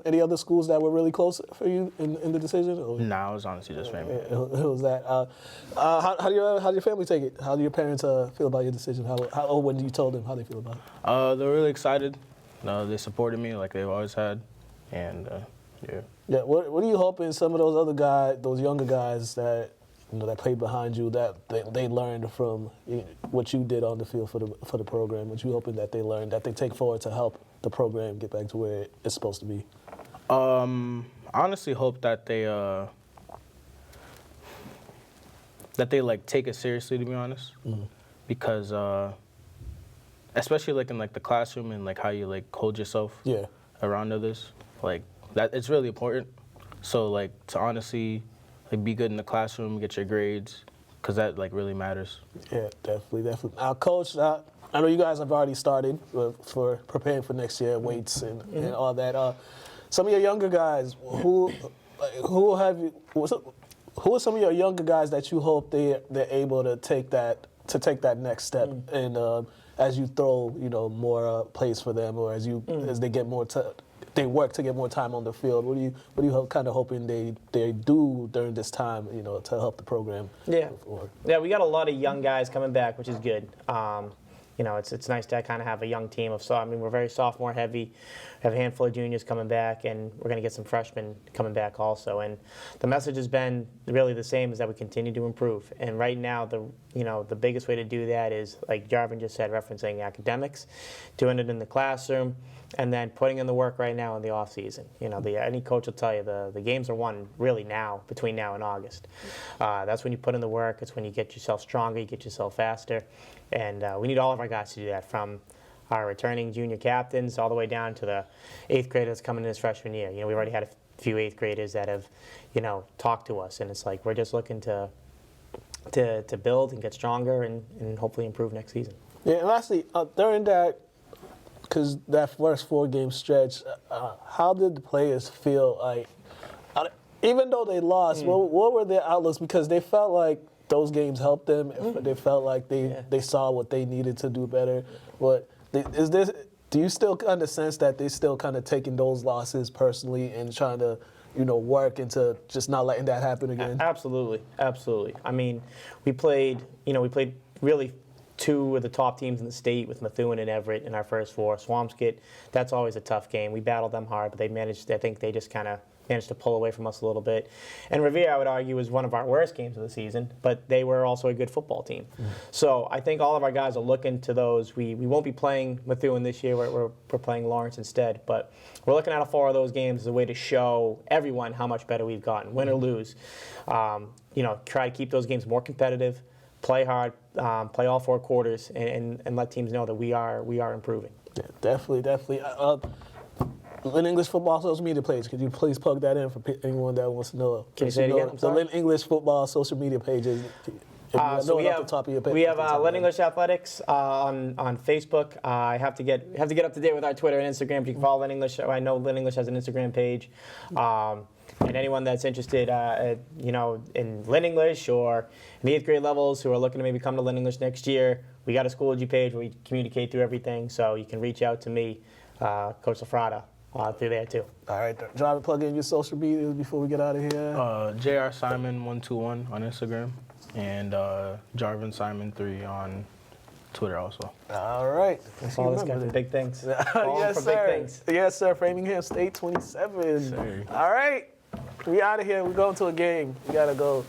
any other schools that were really close for you in the decision? Or? Nah, it was honestly just family. It was that. How do your family take it? How do your parents feel about your decision? When you told them, how they feel about it? They're really excited. They supported me like they've always had, and yeah. Yeah. What are you hoping some of those other guys, those younger guys that that played behind you, that they learned from what you did on the field for the program? What you hoping that they learned, that they take forward to help the program get back to where it's supposed to be? I honestly hope that they take it seriously, to be honest, mm-hmm. because especially in the classroom and how you hold yourself around others, that it's really important. So to honestly be good in the classroom, get your grades, because that like really matters. Yeah, definitely. Now, Coach, I know you guys have already started for preparing for next year, weights and all that. Some of your younger guys, who are some of your younger guys that you hope they're able to take that next step and as you throw more plays for them, or as they get more they work to get more time on the field? What are you kind of hoping they do during this time, to help the program? Yeah, we got a lot of young guys coming back, which is good. It's nice to kind of have a young team we're very sophomore heavy. We have a handful of juniors coming back, and we're going to get some freshmen coming back also. And the message has been really the same, is that we continue to improve. And right now, the biggest way to do that is, like Jarvin just said, referencing academics, doing it in the classroom, and then putting in the work right now in the off season. Any coach will tell you the games are won really now, between now and August. That's when you put in the work. It's when you get yourself stronger, you get yourself faster. And we need all of our guys to do that, from our returning junior captains all the way down to the 8th graders coming in his freshman year. We've already had a few 8th graders that have, talked to us, and it's like we're just looking to build and get stronger and hopefully improve next season. Yeah, and lastly, during that, because that first 4-game stretch, how did the players feel like, even though they lost, what were their outlooks? Because they felt like those games helped them. They felt like they saw what they needed to do better. Do you still kind of sense that they're still kind of taking those losses personally and trying to, work into just not letting that happen again? Absolutely. I mean, we played really 2 of the top teams in the state with Methuen and Everett in our first 4. Swampscott, that's always a tough game. We battled them hard, but I think they just kind of managed to pull away from us a little bit. And Revere, I would argue, was one of our worst games of the season, but they were also a good football team. So I think all of our guys are looking to those. We won't be playing Methuen this year. We're playing Lawrence instead, but we're looking at all 4 of those games as a way to show everyone how much better we've gotten, win or lose. Try to keep those games more competitive, play hard, play all 4 quarters, and let teams know that we are improving. Yeah, definitely. Lynn English football social media page. Could you please plug that in for anyone that wants to know? Can you say it again? The Lynn English football social media pages. So we have Lynn English Athletics on Facebook. I have to get up to date with our Twitter and Instagram. You can follow Lynn English. I know Lynn English has an Instagram page. And anyone that's interested, in Lynn English or in the 8th grade levels who are looking to maybe come to Lynn English next year, we got a Schoology page where we communicate through everything. So you can reach out to me, Coach LaFratta, through there too. All right, Jarvin, plug in your social media before we get out of here. J.R. Simon 121 on Instagram, and Jarvin Simon 3 on Twitter also. All right. All this guy for big things. Yes, sir. Big things. Yes, sir. Framingham State 27. Sir. All right. We out of here. We're going to a game. We got to go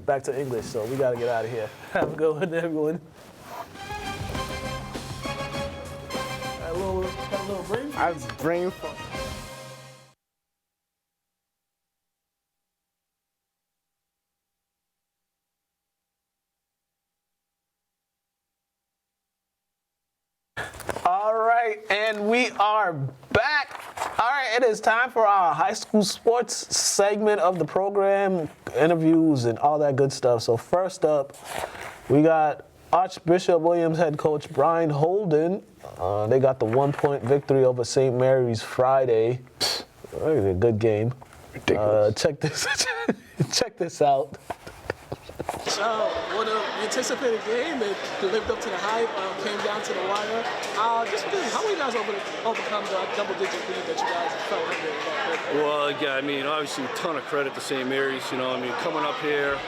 back to English, so we got to get out of here. Have a good one, everyone. Had a little brain freeze? I was brain fog. All right, and we are back. All right, it is time for our high school sports segment of the program, interviews and all that good stuff. So first up, we got Archbishop Williams head coach Brian Holden. They got the 1-point victory over St. Mary's Friday. A good game. Ridiculous. Check this out. What an anticipated game. It lived up to the hype, came down to the wire. How will you guys overcome the double-digit lead that you guys felt under? Well, yeah, I mean, obviously a ton of credit to St. Mary's, coming up here,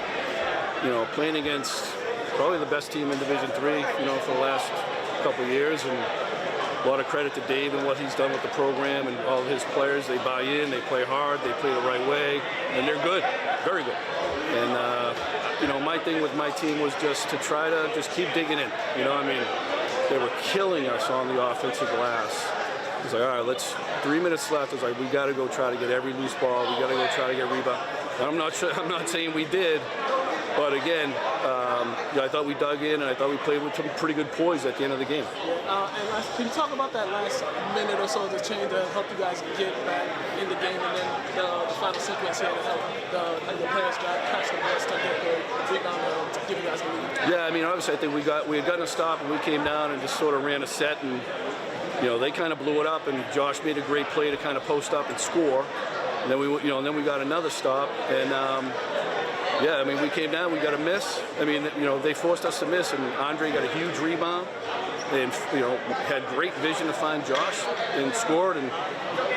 playing against probably the best team in Division III, for the last couple of years, and a lot of credit to Dave and what he's done with the program and all of his players. They buy in, they play hard, they play the right way, and they're good, very good. And, my thing with my team was just to try to just keep digging in. They were killing us on the offensive glass. It's like, all right, 3 minutes left. It's like, we got to go try to get every loose ball. We got to go try to get rebound. And I'm not saying we did, But again, I thought we dug in, and I thought we played with some pretty good poise at the end of the game. Can you talk about that last minute or so, the change that helped you guys get back in the game, and then the final sequence here to help the players catch the ball, start get the rebound, to give you guys the lead? Yeah, I mean, obviously, I think we had gotten a stop, and we came down and just sort of ran a set, and they kind of blew it up, and Josh made a great play to kind of post up and score, and then we got another stop, and yeah, I mean, we came down, we got a miss. I mean, they forced us to miss, and Andre got a huge rebound, and had great vision to find Josh and scored, and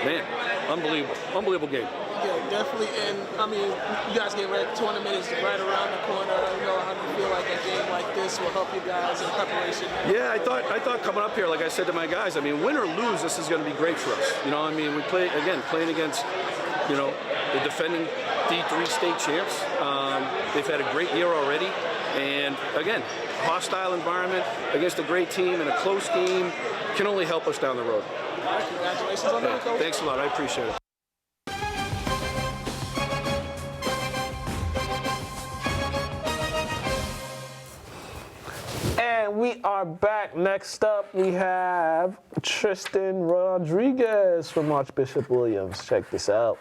man, unbelievable game. Yeah, definitely. And I mean, you guys get ready. 200 minutes right around the corner. How do you feel like a game like this will help you guys in preparation? Yeah, I thought coming up here, like I said to my guys, I mean, win or lose, this is going to be great for us. I mean, we playing against, the defending D3 state champs. They've had a great year already, and again, hostile environment against a great team and a close game can only help us down the road. All right, congratulations on that, Coach. Thanks a lot. I appreciate it. And we are back. Next up, we have Tristan Rodriguez from Archbishop Williams. Check this out.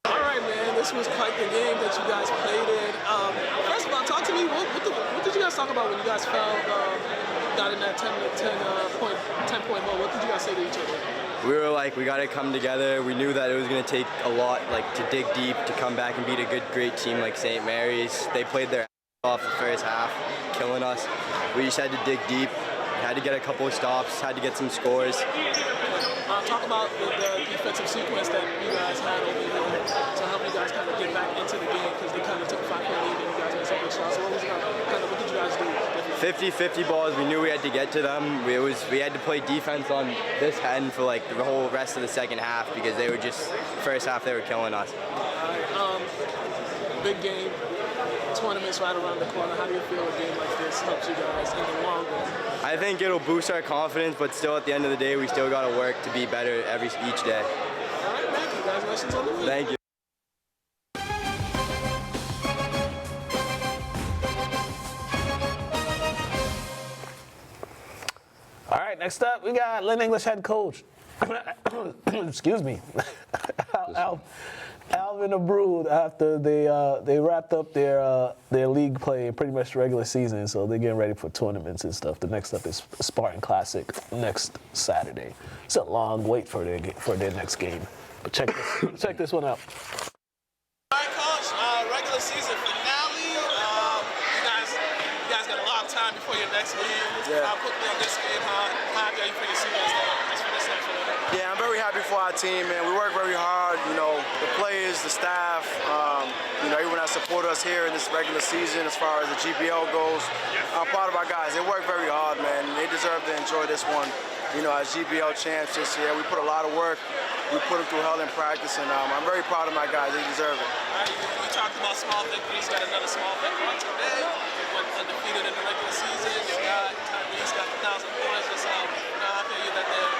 All right, man. This was quite the game that you guys played in. First of all, talk to me. What did you guys talk about when you guys got in that 10-point hole? What did you guys say to each other? We were like, we got to come together. We knew that it was going to take a lot, to dig deep, to come back and beat a great team like St. Mary's. They played their ass off the first half, killing us. We just had to dig deep, had to get a couple of stops, had to get some scores. Talk about the defensive sequence that you guys had over here to help you guys kind of get back into the game, because they kind of took a 5-point lead and you guys made some big shots. So what did you guys do? 50-50 balls, we knew we had to get to them. We had to play defense on this end for the whole rest of the second half, because they were just, first half they were killing us. Big game, tournaments right around the corner. How do you feel a game like this helps you guys in the long run? I think it'll boost our confidence, but still at the end of the day, we still got to work to be better each day. All right, man, congratulations on the win. Thank you. All right, next up, we got Lynn English head coach. Excuse me. Alvin Abrood, after they wrapped up their league play and pretty much the regular season, so they're getting ready for tournaments and stuff. The next up is Spartan Classic next Saturday. It's a long wait for their next game, but check this one out. All right, Coach, regular season finale. You guys got a lot of time before your next game. Yeah. Quickly on this game, how happy are you for your seniors just for this section? Yeah, I'm very happy for our team, man. We work very hard, the players, the staff, everyone that supported us here in this regular season as far as the GPL goes. I'm proud of our guys. They work very hard, man. They deserve to enjoy this one. As GPL champs this year, we put a lot of work. We put them through hell in practice, and I'm very proud of my guys. They deserve it. You talked about small victories. Got another small victory today. You went undefeated in the regular season. You got Tyrese got 1,000 points. Just I feel you that they're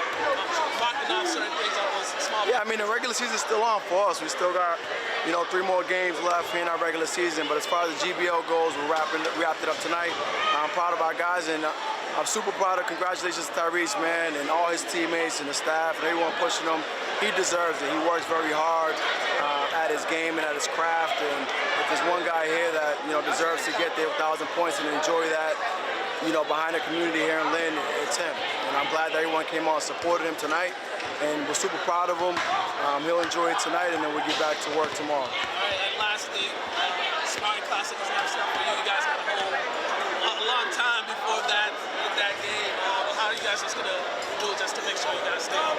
rocking off certain things on those small. Yeah, I mean the regular season is still on for us. We still got 3 more games left in our regular season. But as far as the GBL goes, we wrapped it up tonight. I'm proud of our guys, and I'm super proud of. Congratulations to Tyrese, man, and all his teammates and the staff and everyone pushing him. He deserves it. He works very hard at his game and at his craft. And if there's one guy here that deserves to get their 1,000 points and enjoy that, behind the community here in Lynn, it's him. And I'm glad that everyone came out and supported him tonight. And we're super proud of him. He'll enjoy it tonight, and then we'll get back to work tomorrow. All right, and lastly, Spartan Classic is next up for you. You guys got a long time before that game. How are you guys just gonna do it just to make sure you guys stay on?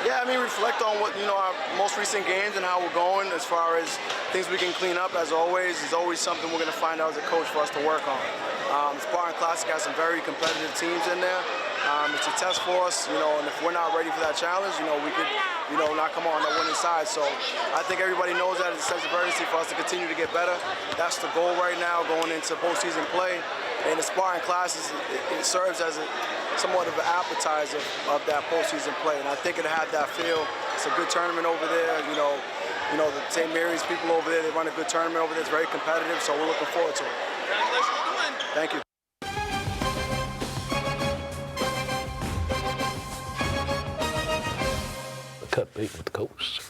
Yeah, I mean, reflect on what our most recent games and how we're going as far as things we can clean up. As always, there's always something we're going to find out as a coach for us to work on. Spartan Classic has some very competitive teams in there. It's a test for us, and if we're not ready for that challenge, we could, not come on the winning side. So I think everybody knows that it's a sense of urgency for us to continue to get better. That's the goal right now going into postseason play. And the Spartan Classic, it serves as somewhat of an appetizer of that postseason play. And I think it had that feel. It's a good tournament over there, you know, the St. Mary's people over there, they run a good tournament over there. It's very competitive, so we're looking forward to it. Congratulations on the win. Thank you. Cut bait with the coach.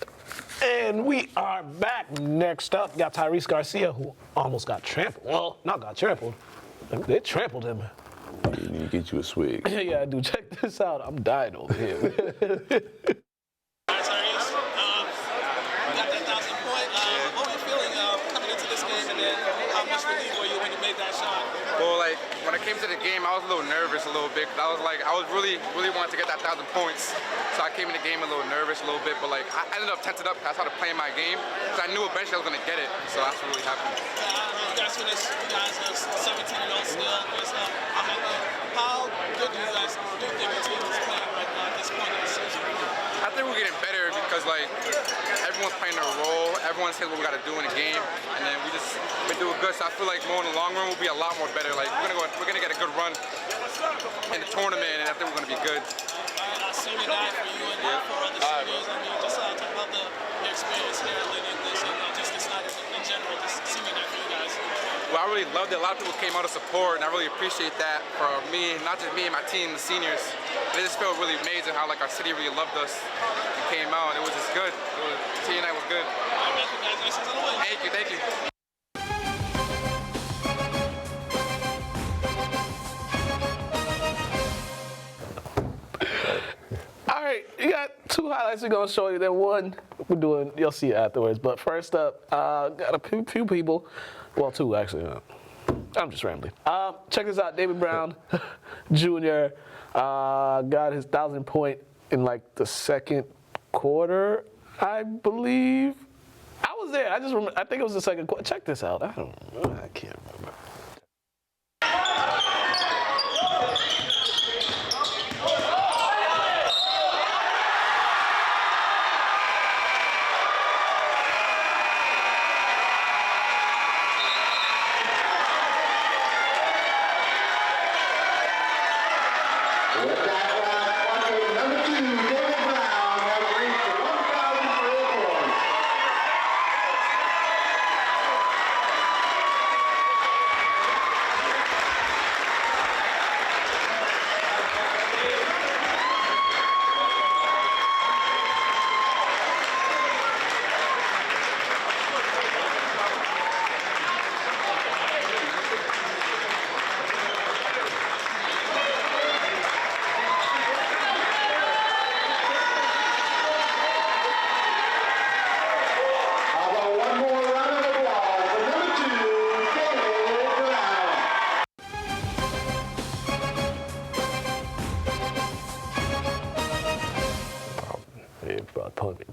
And we are back. Next up, got Tyrese Garcia, who almost got trampled. Well, not got trampled. They trampled him. You need to get you a swig. Yeah, dude, check this out. I'm dying over here. All right, Tyrese, you got that 1,000-point. What were you feeling coming into this game, and then how much relief were you when you made that shot? Well, like, when I came to the game, I was a little nervous a little bit, because I was really wanting to get that 1,000 points. So I came in the game a little nervous a little bit, but like, I ended up tented up because I started playing my game, because I knew eventually I was going to get it, so that's what really happened. You guys finished, you guys are 17-0 still. How good do you think your team is playing right now at this point in the season? I think we're getting better because, like, everyone's playing their role, everyone's saying what we got to do in the game, and then we're doing good. So I feel like more in the long run we'll be a lot more better. Like, we're gonna get a good run in the tournament, and I think we're gonna be good. Senior night for you and for other seniors. I mean, just talk about your experience here at Lynn English and just this night in general, just senior night for you guys. Well, I really loved it. A lot of people came out to support, and I really appreciate that for me, not just me and my team, the seniors. It just felt really amazing how like our city really loved us and came out. It was just good. Senior night was good. All right, congratulations on the win. Thank you, thank you. All right, you got two highlights we're gonna show you. Then one we're doing, you'll see it afterwards. But first up, got a few people. Well, two actually. I'm just rambling. Check this out. David Brown Jr. Got his 1,000-point in like the second quarter, I believe. I was there. I think it was the second quarter. Check this out. I can't remember.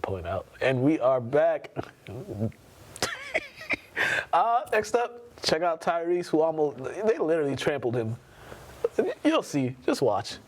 Point out. And we are back. Next up, check out Tyrese, who they literally trampled him. You'll see. Just watch.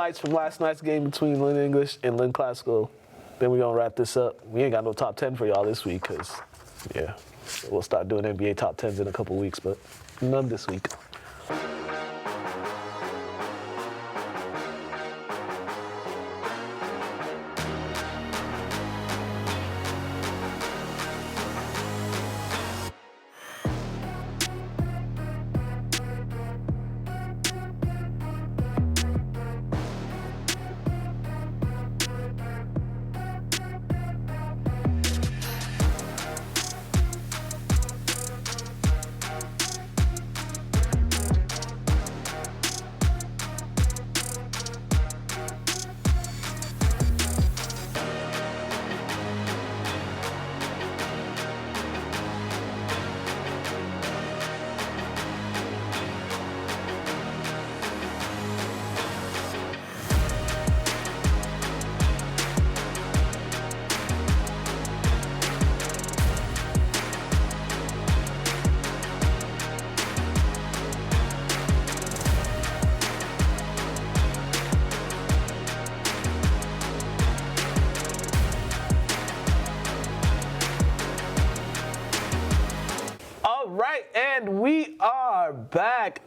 highlights from last night's game between Lynn English and Lynn Classical. Then we're going to wrap this up. We ain't got no top 10 for y'all this week because, yeah, we'll start doing NBA top 10s in a couple weeks, but none this week. And we are back.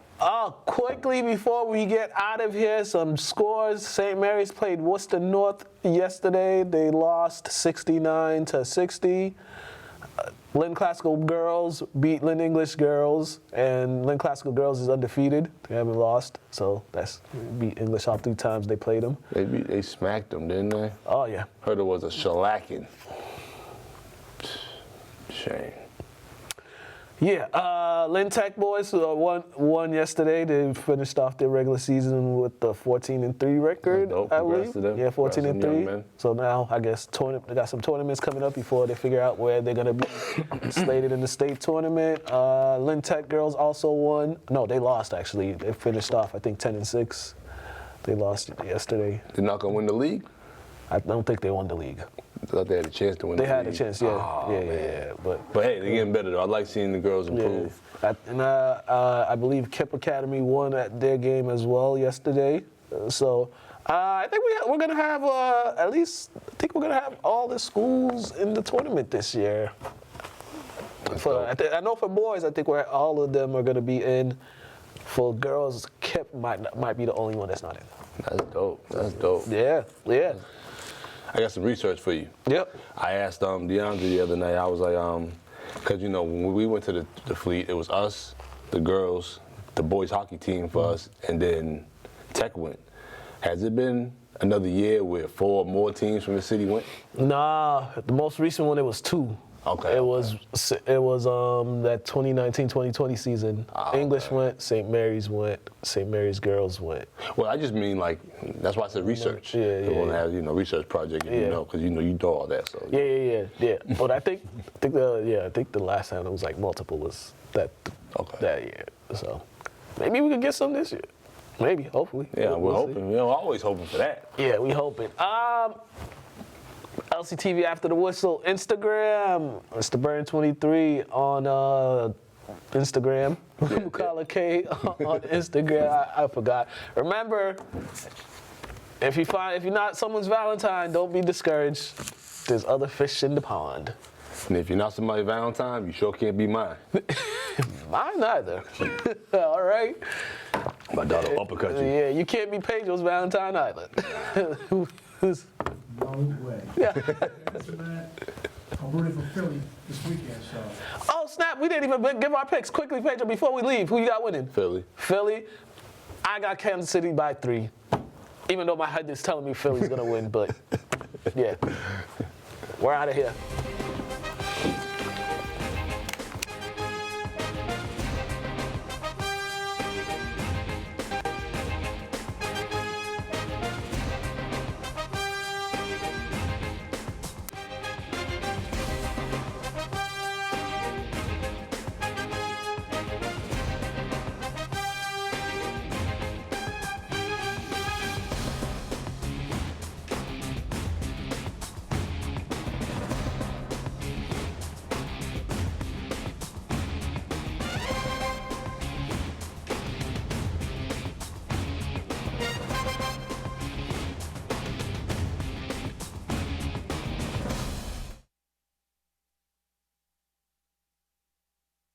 Quickly before we get out of here, some scores. St. Mary's played Worcester North yesterday. They lost 69-60. Lynn Classical girls beat Lynn English girls, and Lynn Classical girls is undefeated. They haven't lost, so that's beat English all 3 times they played them. They smacked them, didn't they? Oh yeah. Heard it was a shellacking. Shame. Yeah, Lynn Tech boys won yesterday. They finished off their regular season with the 14-3 record, I believe. To them. Yeah, 14-3. So now I guess they got some tournaments coming up before they figure out where they're gonna be slated in the state tournament. Lynn Tech girls also won. No, they lost actually. They finished off I think 10-6. They lost yesterday. They're not gonna win the league? I don't think they won the league. I thought they had a chance to win the league. They had a chance, yeah. Oh, yeah. But hey, they're getting better though. I like seeing the girls improve. Yeah. I believe Kip Academy won at their game as well yesterday. So I think we're gonna have at least. I think we're gonna have all the schools in the tournament this year. I know for boys, I think all of them are gonna be in. For girls, Kip might be the only one that's not in. That's dope. That's dope. Yeah. I got some research for you. Yep. I asked DeAndre the other night, I was like, because, when we went to the fleet, it was us, the girls, the boys hockey team for us, and then Tech went. Has it been another year where 4 more teams from the city went? Nah, the most recent one, it was 2. Okay. It was that 2019-2020 season. English went, St. Mary's went, St. Mary's girls went. Well, I just mean that's why I said research. Yeah. They want to have research project, and because you do all that. So yeah. But I think the last time it was like multiple was that year. So maybe we could get some this year. Maybe, hopefully. Yeah, we're hoping. We're always hoping for that. Yeah, we hoping. LCTV After the Whistle Instagram. It's the Burn 23 on Instagram. Mukala K on Instagram. I forgot. Remember, if you're not someone's Valentine, don't be discouraged. There's other fish in the pond. And if you're not somebody's Valentine, you sure can't be mine. Mine either. All right. My daughter uppercut you. Yeah, you can't be Pedro's Valentine either. No way. Yeah. I'm rooting for Philly this weekend, so. Oh, snap. We didn't even give our picks. Quickly, Pedro, before we leave. Who you got winning? Philly. I got Kansas City by 3. Even though my head is telling me Philly's going to win, but yeah. We're out of here.